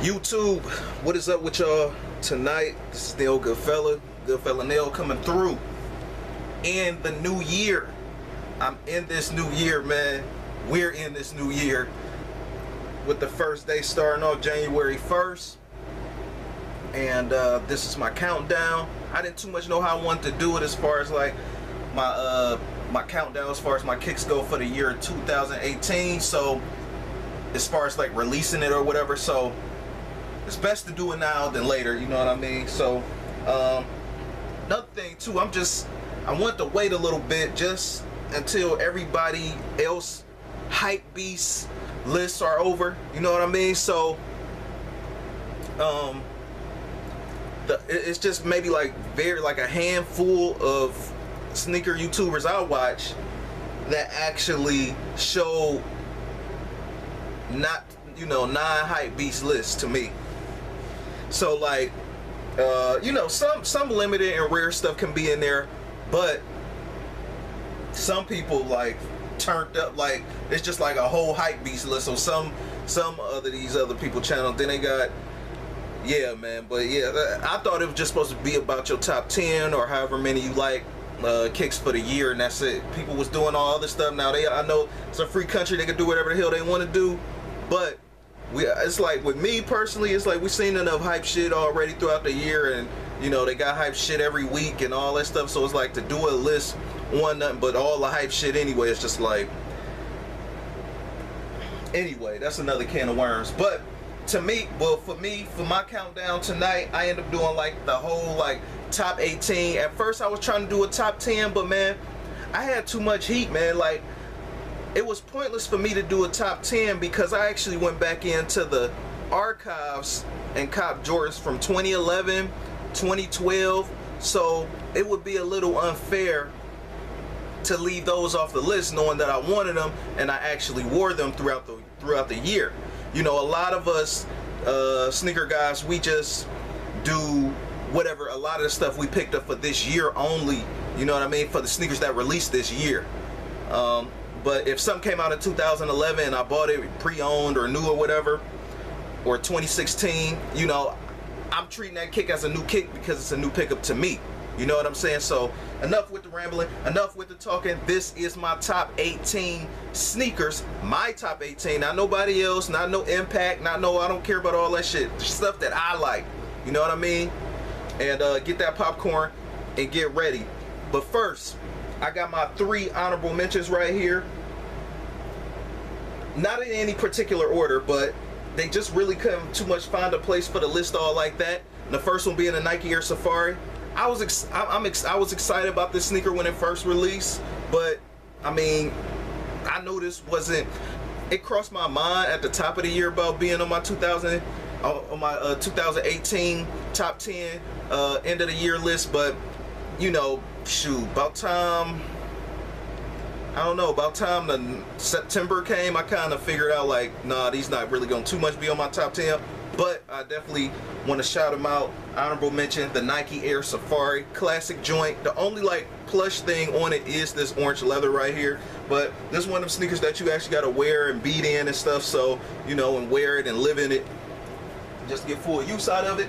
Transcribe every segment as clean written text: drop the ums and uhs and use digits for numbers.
YouTube, what is up with y'all tonight? This is the old Goodfella Nail coming through in the new year. I'm in this new year, man. We're in this new year with the first day starting off January 1st, and this is my countdown. I didn't too much know how I wanted to do it as far as like my countdown as far as my kicks go for the year 2018. So as far as like releasing it or whatever, so it's best to do it now than later, you know what I mean? So another thing too, I want to wait a little bit just until everybody else hype beast lists are over, you know what I mean? So it's just maybe like a handful of sneaker YouTubers I watch that actually show not, you know, non-hype beast lists to me. So like you know, some limited and rare stuff can be in there, but some people like turned up, like it's just like a whole hype beast list. So some other these other people channels, then they got, yeah man, but yeah, I thought it was just supposed to be about your top 10 or however many you like kicks for the year, and that's it. People was doing all other stuff. Now I know it's a free country, they can do whatever the hell they want to do, but it's like with me personally, it's like we've seen enough hype shit already throughout the year, and you know they got hype shit every week and all that stuff. So it's like to do a list on nothing but all the hype shit anyway, it's just like, anyway, that's another can of worms. But to me, well, for my countdown tonight, I end up doing like the whole like top 18. At first I was trying to do a top 10, but man, I had too much heat, man. Like it was pointless for me to do a top 10 because I actually went back into the archives and copped Jordans from 2011, 2012. So it would be a little unfair to leave those off the list knowing that I wanted them and I actually wore them throughout the year. You know, a lot of us sneaker guys, we just do whatever, a lot of the stuff we picked up for this year only, you know what I mean, for the sneakers that released this year. But if something came out in 2011 and I bought it pre-owned or new or whatever, or 2016, you know, I'm treating that kick as a new kick because it's a new pickup to me. You know what I'm saying? So enough with the rambling, enough with the talking. This is my top 18 sneakers, my top 18, not nobody else, not no Impact, not no, I don't care about all that shit, stuff that I like, you know what I mean? And get that popcorn and get ready. But first, I got my 3 honorable mentions right here. Not in any particular order, but they just really couldn't too much find a place for the list all like that. And the first one being the Nike Air Safari. I was excited about this sneaker when it first released, but I mean, I knew this wasn't. It crossed my mind at the top of the year about being on my 2018 top 10 end of the year list, but you know, shoot, about time. I don't know, about time the September came, I kind of figured out like, nah, these not really gonna too much be on my top 10. But I definitely want to shout them out. Honorable mention, the Nike Air Safari, classic joint. The only like plush thing on it is this orange leather right here. But this is one of them sneakers that you actually got to wear and beat in and stuff. So, you know, and wear it and live in it. Just get full use out of it.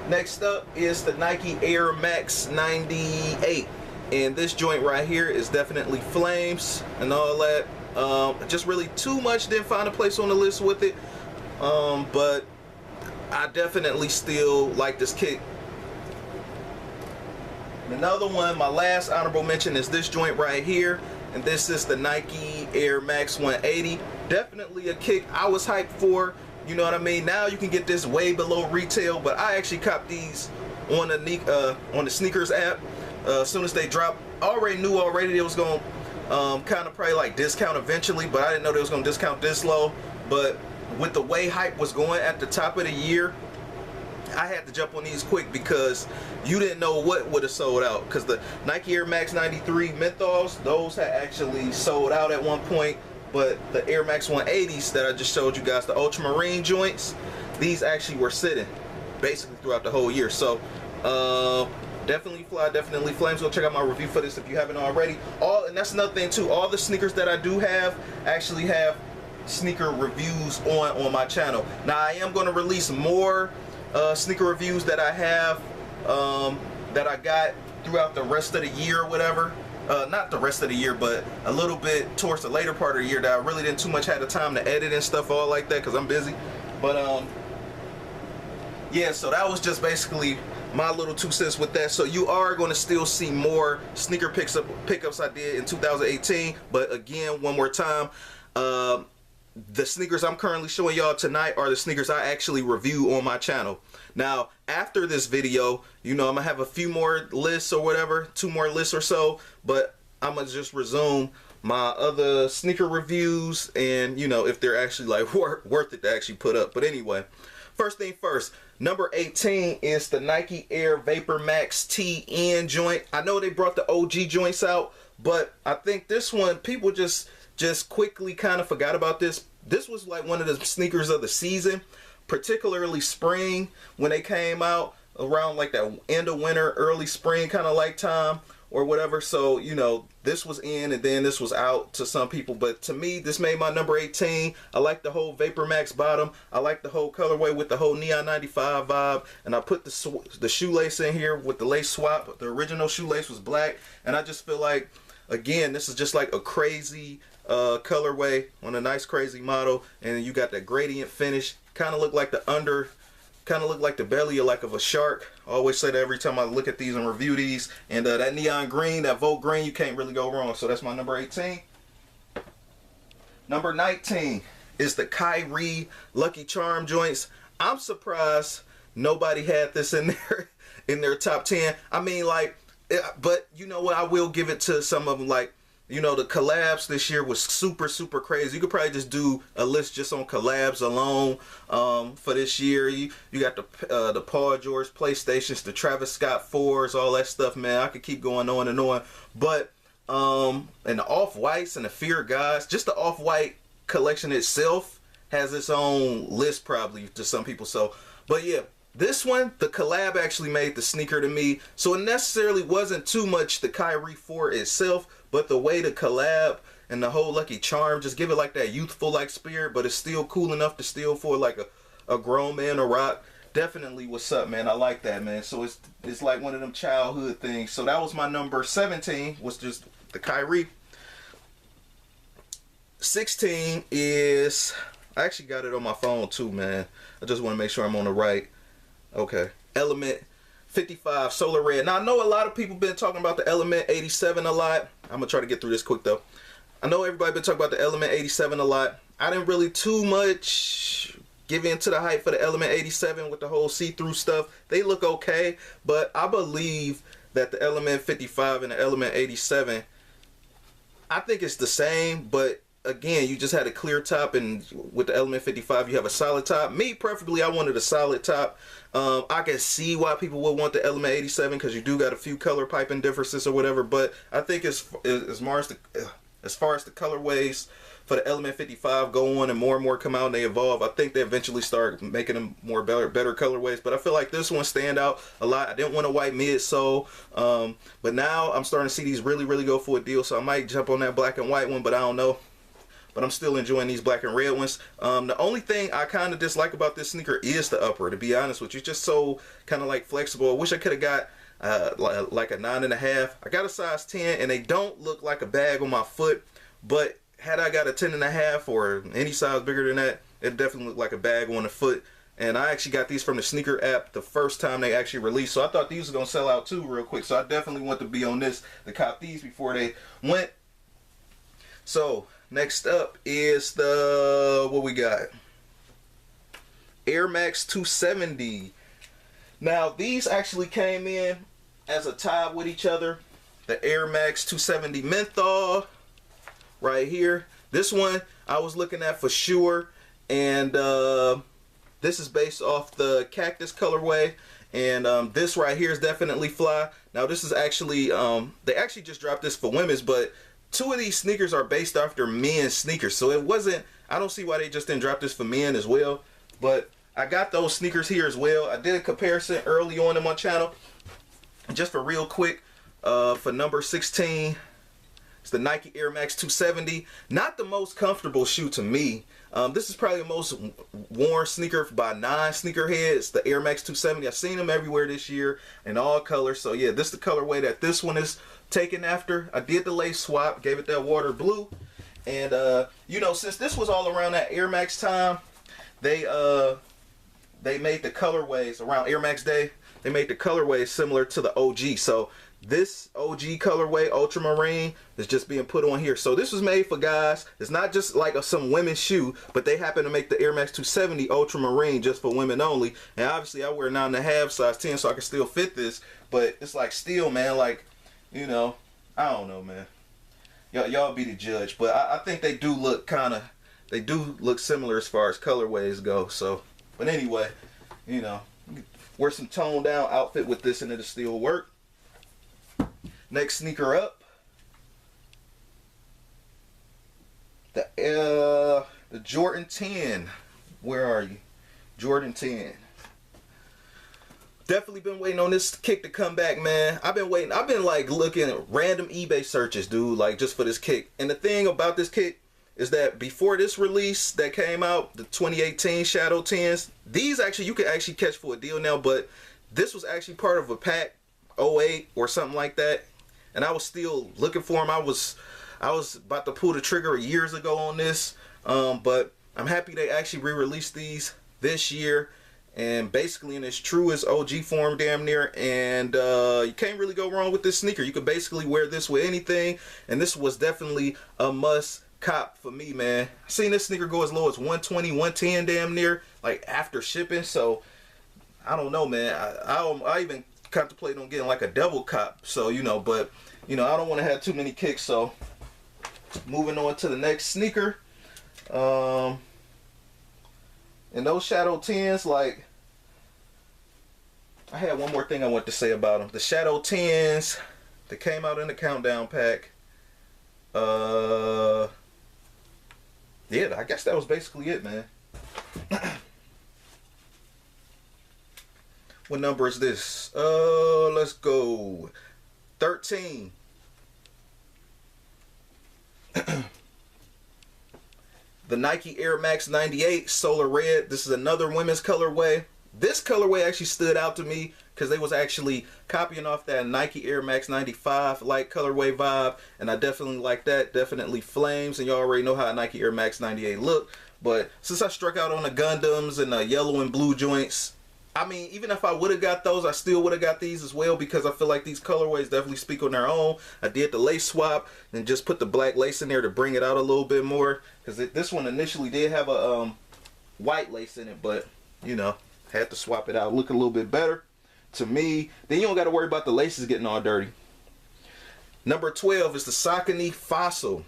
Next up is the Nike Air Max 98. And this joint right here is definitely flames and all that. Just really too much, didn't find a place on the list with it. But I definitely still like this kick. Another one, my last honorable mention, is this joint right here, and this is the Nike Air Max 180. Definitely a kick I was hyped for, you know what I mean? Now you can get this way below retail, but I actually copped these on the sneakers app as soon as they dropped. I already knew it was going to kind of probably like discount eventually, but I didn't know they was going to discount this low. But with the way hype was going at the top of the year, I had to jump on these quick because you didn't know what would have sold out. Because the Nike Air Max 93 Menthols, those had actually sold out at one point. But the Air Max 180s that I just showed you guys, the ultramarine joints, these actually were sitting basically throughout the whole year. So definitely fly, definitely flames. Go check out my review for this if you haven't already. And that's another thing too, all the sneakers that I do have actually have sneaker reviews on my channel. Now I am going to release more sneaker reviews that I have that I got throughout the rest of the year or whatever. Not the rest of the year, but a little bit towards the later part of the year that I really didn't too much have the time to edit and stuff all like that because I'm busy. But yeah, so that was just basically my little 2 cents with that. So you are going to still see more sneaker pickups I did in 2018. But again, one more time, the sneakers I'm currently showing y'all tonight are the sneakers I actually review on my channel. Now, after this video, you know, I'm going to have a few more lists or whatever, 2 more lists or so, but I'm going to just resume my other sneaker reviews and, you know, if they're actually like worth it to actually put up. But anyway, first thing first, number 18 is the Nike Air VaporMax TN joint. I know they brought the OG joints out, but I think this one, people just quickly kind of forgot about this. This was like one of the sneakers of the season, particularly spring when they came out around like that end of winter, early spring kind of like time or whatever. So, you know, this was in and then this was out to some people, but to me this made my number 18. I like the whole VaporMax bottom. I like the whole colorway with the whole Neon 95 vibe, and I put the shoelace in here with the lace swap. The original shoelace was black, and I just feel like, again, this is just like a crazy colorway on a nice crazy model, and you got that gradient finish. Kind of look like the belly of a shark. I always say that every time I look at these and review these. And that neon green, that Volt green, you can't really go wrong. So that's my number 18. Number 19 is the Kyrie Lucky Charm joints. I'm surprised nobody had this in their top 10. I mean, like, but you know what? I will give it to some of them. Like, you know, the collabs this year was super crazy. You could probably just do a list just on collabs alone for this year. You got the Paul George PlayStations, the Travis Scott 4s, all that stuff, man. I could keep going on and on. But and the Off-Whites and the Fear Gods, just the Off-White collection itself has its own list probably to some people. So, but yeah, this one, the collab actually made the sneaker to me. So it necessarily wasn't too much the Kyrie 4 itself, but the way the collab and the whole Lucky Charm just give it like that youthful like spirit, but it's still cool enough to steal for like a grown man to rock. Definitely what's up, man. I like that, man. So it's like one of them childhood things. So that was my number 17, was just the Kyrie. 16 is, I actually got it on my phone too, man. I just want to make sure I'm on the right. Okay, Element 55 Solar Red. Now I know a lot of people been talking about the Element 87 a lot. I'm gonna try to get through this quick though. I know everybody been talking about the Element 87 a lot. I didn't really too much give in to the hype for the Element 87 with the whole see-through stuff. They look okay, but I believe that the Element 55 and the Element 87, I think it's the same, but again, you just had a clear top, and with the Element 55 you have a solid top. Me preferably, I wanted a solid top. I can see why people would want the Element 87 because you do got a few color piping differences or whatever, but I think as far as the colorways for the Element 55 go on and more come out and they evolve, I think they eventually start making them better colorways. But I feel like this one stand out a lot. I didn't want a white midsole, but now I'm starting to see these really go for a deal, so I might jump on that black and white one, but I don't know. But I'm still enjoying these black and red ones. The only thing I kind of dislike about this sneaker is the upper, to be honest with you. It's just so kind of like flexible. I wish I could have got like a 9.5. I got a size 10 and they don't look like a bag on my foot, but had I got a 10.5 or any size bigger than that, it definitely looked like a bag on the foot. And I actually got these from the sneaker app the first time they actually released, so I thought these were gonna sell out too real quick, so I definitely want to be on this to cop these before they went. So next up is the, what we got? Air Max 270. Now these actually came in as a tie with each other. The Air Max 270 Menthol right here. This one I was looking at for sure, and this is based off the Cactus colorway, and this right here is definitely fly. Now this is actually they actually just dropped this for women's, but two of these sneakers are based after men's sneakers, so it wasn't, I don't see why they just didn't drop this for men as well. But I got those sneakers here as well. I did a comparison early on in my channel, just for real quick, for number 16. It's the Nike Air Max 270. Not the most comfortable shoe to me. This is probably the most worn sneaker by non-sneakerheads, the Air Max 270. I've seen them everywhere this year in all colors. So yeah, this is the colorway that this one is taken after. I did the lace swap, gave it that water blue. And you know, since this was all around that Air Max time, they made the colorways around Air Max Day. They made the colorways similar to the OG. So this OG colorway, ultramarine, is just being put on here. So this was made for guys. It's not just like some women's shoe, but they happen to make the Air Max 270 ultramarine just for women only. And obviously I wear 9.5 size 10, so I can still fit this. But it's like still, man, like, you know, I don't know, man. Y'all be the judge. But I think they do look they do look similar as far as colorways go. So, but anyway, you know, wear some toned down outfit with this and it'll still work. Next sneaker up, the Jordan 10. Where are you? Jordan 10. Definitely been waiting on this kick to come back, man. I've been waiting. I've been like looking at random eBay searches, dude, like just for this kick. And the thing about this kick is that before this release that came out, the 2018 Shadow 10s, these actually you could actually catch for a deal now, but this was actually part of a pack 08 or something like that. And I was still looking for them. I was about to pull the trigger years ago on this, but I'm happy they actually re-released these this year, and basically in its truest OG form, damn near. And you can't really go wrong with this sneaker. You could basically wear this with anything, and this was definitely a must cop for me, man. I seen this sneaker go as low as 120, 110, damn near, like after shipping. So I don't know, man. I even contemplate on getting like a double cop, so you know, but you know, I don't want to have too many kicks. So moving on to the next sneaker, and those Shadow 10s, like, I had one more thing I want to say about them. The Shadow 10s that came out in the countdown pack, yeah, I guess that was basically it, man. What number is this? Let's go 13. The Nike Air Max 98 Solar Red. This is another women's colorway. This colorway actually stood out to me because they was actually copying off that Nike Air Max 95 light colorway vibe, and I definitely like that. Definitely flames, and y'all already know how Nike Air Max 98 look. But since I struck out on the Gundams and the yellow and blue joints, I mean, even if I would have got those, I still would have got these as well, because I feel like these colorways definitely speak on their own. I did the lace swap and just put the black lace in there to bring it out a little bit more, because this one initially did have a white lace in it, but you know, had to swap it out, look a little bit better to me. Then you don't got to worry about the laces getting all dirty. Number 12 is the Saucony Fossil.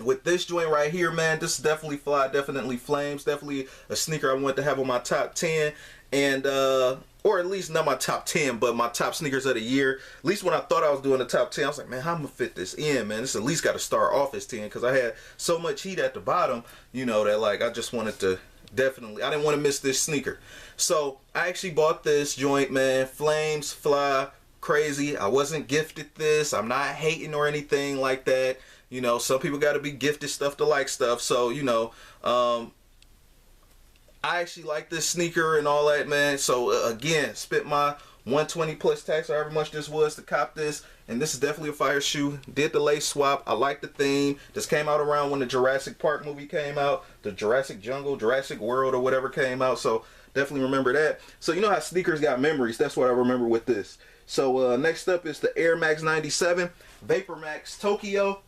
With this joint right here, man, this is definitely fly, definitely flames, definitely a sneaker I want to have on my top 10. And or at least not my top 10, but my top sneakers of the year. At least when I thought I was doing the top 10, I was like, man, how am I gonna fit this in, man? This at least got to start off as 10, because I had so much heat at the bottom, you know, that like I just wanted to definitely, I didn't want to miss this sneaker. So I actually bought this joint, man. Flames, fly, crazy. I wasn't gifted this. I'm not hating or anything like that. You know, some people got to be gifted stuff to like stuff. So, you know, I actually like this sneaker and all that, man. So again, spent my 120 plus tax, however much this was, to cop this, and this is definitely a fire shoe. Did the lace swap. I like the theme. This came out around when the Jurassic Park movie came out, the Jurassic Jungle, Jurassic World, or whatever came out. So definitely remember that. So you know how sneakers got memories. That's what I remember with this. So next up is the Air Max 97 VaporMax Tokyo.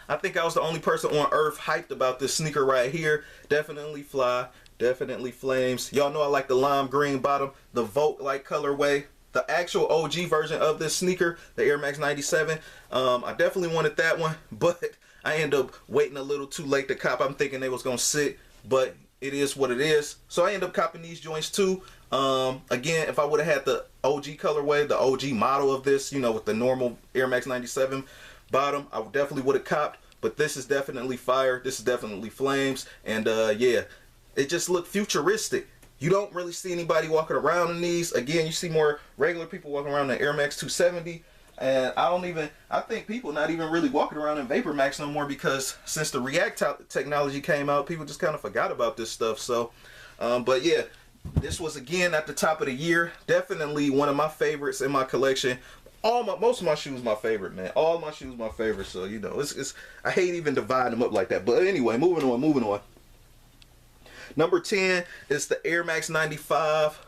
I think I was the only person on earth hyped about this sneaker right here. Definitely fly, definitely flames. Y'all know I like the lime green bottom, the Vogue-like colorway. The actual OG version of this sneaker, the Air Max 97. I definitely wanted that one, but I ended up waiting a little too late to cop. I'm thinking they was gonna sit, but it is what it is. So I ended up copping these joints too. Again, if I would have had the OG colorway, the OG model of this, you know, with the normal Air Max 97 bottom, I definitely would have copped. But this is definitely fire. This is definitely flames. And yeah, it just looked futuristic. You don't really see anybody walking around in these. Again, you see more regular people walking around in the Air Max 270. And I think people not even really walking around in VaporMax no more, because since the React technology came out, people just kind of forgot about this stuff. So, but yeah, this was again at the top of the year. Definitely one of my favorites in my collection. Most of my shoes my favorite, man. All my shoes my favorite. So, you know, it's I hate even dividing them up like that. But anyway, moving on. Number 10 is the Air Max 95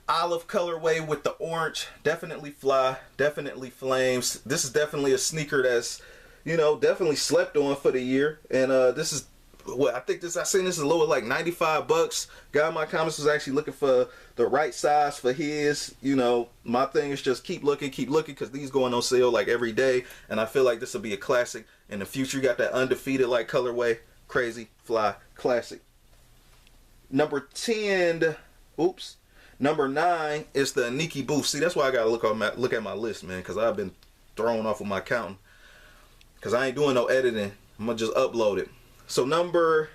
olive colorway with the orange. Definitely fly, definitely flames. This is definitely a sneaker that's, you know, definitely slept on for the year. And this is what I think I seen this as low as like 95 bucks. Guy in my comments was actually looking for the right size for his. You know, my thing is just keep looking, because these going on sale like every day, and I feel like this will be a classic in the future. You got that undefeated like colorway, crazy fly classic. Number 9 is the Nicki Boost. See, that's why I gotta look at my list, man, because I've been thrown off with my counting, because I ain't doing no editing. I'm gonna just upload it. So number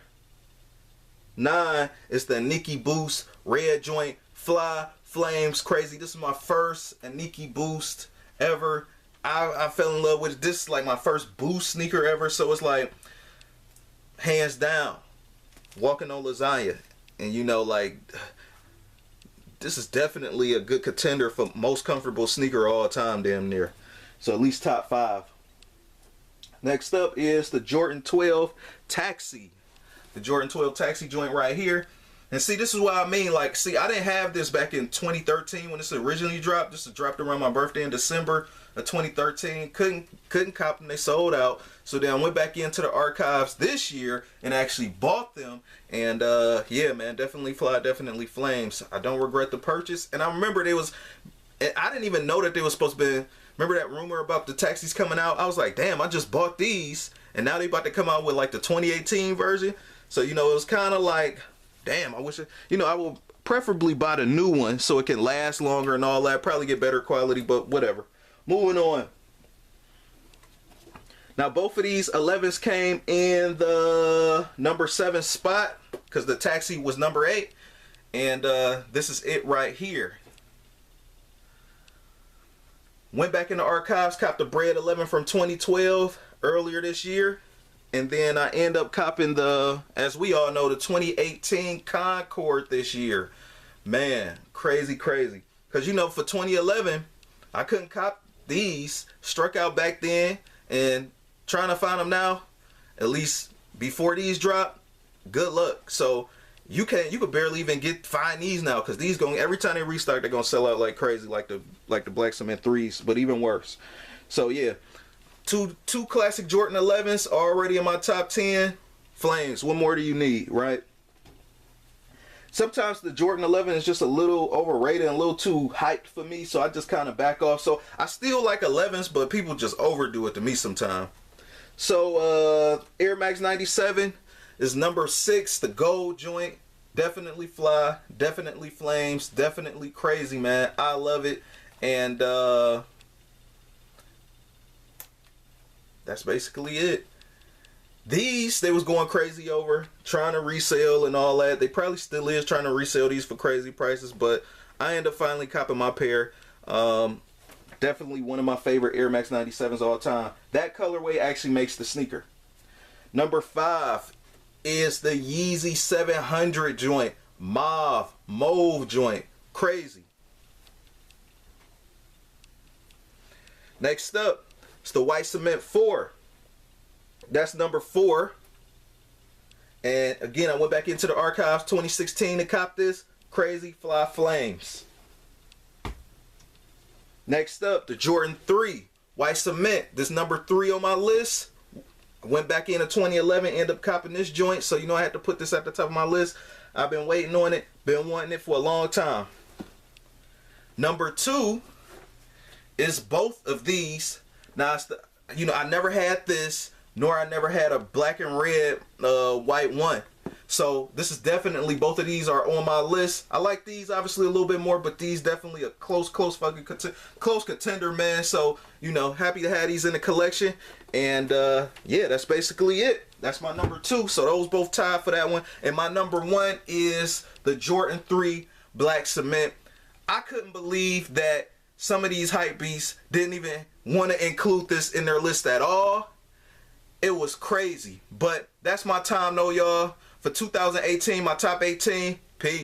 9 is the Nicki Boost red joint, fly, flames, crazy. This is my first Nicki Boost ever. I fell in love with it. This is like my first Boost sneaker ever, so it's like hands down walking on lasagna. And you know, like, this is definitely a good contender for most comfortable sneaker all time, damn near. So at least top 5. Next up is the Jordan 12 Taxi. The Jordan 12 Taxi joint right here. And see, this is what I mean. Like, see, I didn't have this back in 2013 when this originally dropped. This dropped around my birthday in December of 2013. Couldn't cop them. They sold out. So then I went back into the archives this year and actually bought them. And yeah, man, definitely fly, definitely flames. I don't regret the purchase. And I remember I didn't even know that they were supposed to be. Remember that rumor about the taxis coming out? I was like, damn, I just bought these, and now they about to come out with like the 2018 version. So, you know, it was kind of like, damn, I wish, you know, I will preferably buy the new one so it can last longer and all that. Probably get better quality, but whatever. Moving on. Now, both of these 11s came in the number 7 spot, because the Taxi was number 8. And this is it right here. Went back in the archives, copped the Bread 11 from 2012 earlier this year. And then I end up copping the, as we all know, the 2018 Concord this year. Man, crazy. Because, you know, for 2011, I couldn't cop these. Struck out back then. And trying to find them now, at least before these drop, good luck. So you could barely even find these now, because these every time they restock, they're gonna sell out like crazy, like the Black Cement 3s, but even worse. So yeah, two classic Jordan 11s already in my top 10. Flames, what more do you need, right? Sometimes the Jordan 11 is just a little overrated and a little too hyped for me, so I just kind of back off. So I still like 11s, but people just overdo it to me sometimes. So Air Max 97 is number 6, the gold joint. Definitely fly, definitely flames, definitely crazy, man. I love it. And that's basically it. These, they was going crazy over, trying to resell and all that. They probably still is trying to resell these for crazy prices, but I end up finally copping my pair. Definitely one of my favorite Air Max 97s all time. That colorway actually makes the sneaker. Number 5 is the Yeezy 700 joint. Mauve joint. Crazy. Next up, it's the White Cement 4. That's number 4. And again, I went back into the archives 2016 to cop this. Crazy fly flames. Next up, the Jordan 3 White Cement. This number 3 on my list. I went back into 2011, ended up copping this joint, so you know I had to put this at the top of my list. I've been waiting on it, been wanting it for a long time. Number 2 is both of these. Now, you know, I never had this, nor I never had a black and red white one. So this is definitely, both of these are on my list. I like these obviously a little bit more, but these definitely a close contender, man. So, you know, happy to have these in the collection. And yeah, that's basically it. That's my number 2. So those both tied for that one. And my number 1 is the Jordan 3 Black Cement. I couldn't believe that some of these hype beasts didn't even want to include this in their list at all. It was crazy. But that's my time though, y'all. For 2018, my top 18. Peace.